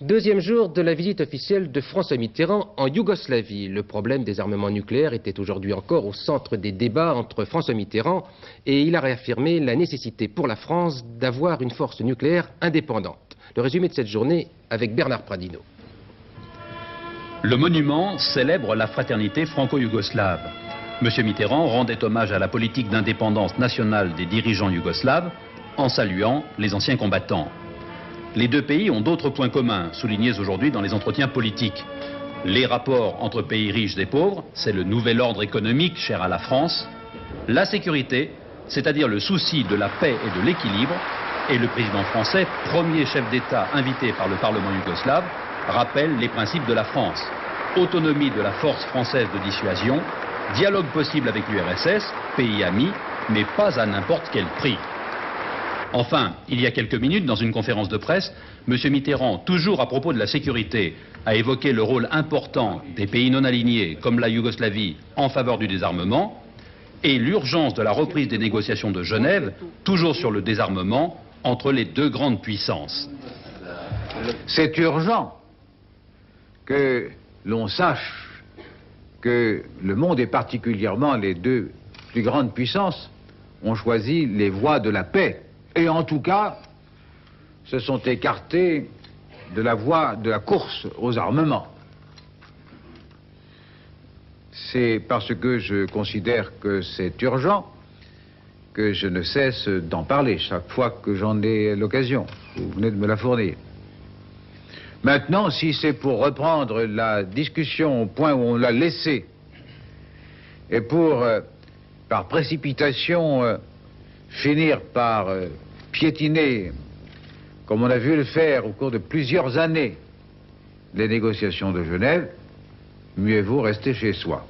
Deuxième jour de la visite officielle de François Mitterrand en Yougoslavie. Le problème des armements nucléaires était aujourd'hui encore au centre des débats entre François Mitterrand et il a réaffirmé la nécessité pour la France d'avoir une force nucléaire indépendante. Le résumé de cette journée avec Bernard Pradino. Le monument célèbre la fraternité franco-yougoslave. M. Mitterrand rendait hommage à la politique d'indépendance nationale des dirigeants yougoslaves en saluant les anciens combattants. Les deux pays ont d'autres points communs, soulignés aujourd'hui dans les entretiens politiques. Les rapports entre pays riches et pauvres, c'est le nouvel ordre économique cher à la France. La sécurité, c'est-à-dire le souci de la paix et de l'équilibre. Et le président français, premier chef d'État invité par le Parlement yougoslave, rappelle les principes de la France. Autonomie de la force française de dissuasion, dialogue possible avec l'URSS, pays ami, mais pas à n'importe quel prix. Enfin, il y a quelques minutes, dans une conférence de presse, M. Mitterrand, toujours à propos de la sécurité, a évoqué le rôle important des pays non alignés, comme la Yougoslavie, en faveur du désarmement, et l'urgence de la reprise des négociations de Genève, toujours sur le désarmement, entre les deux grandes puissances. C'est urgent que l'on sache que le monde et particulièrement les deux plus grandes puissances ont choisi les voies de la paix. Et en tout cas, se sont écartés de la voie de la course aux armements. C'est parce que je considère que c'est urgent que je ne cesse d'en parler chaque fois que j'en ai l'occasion. Vous venez de me la fournir. Maintenant, si c'est pour reprendre la discussion au point où on l'a laissée, et pour, par précipitation, finir par piétiner, comme on a vu le faire au cours de plusieurs années, les négociations de Genève, mieux vaut rester chez soi.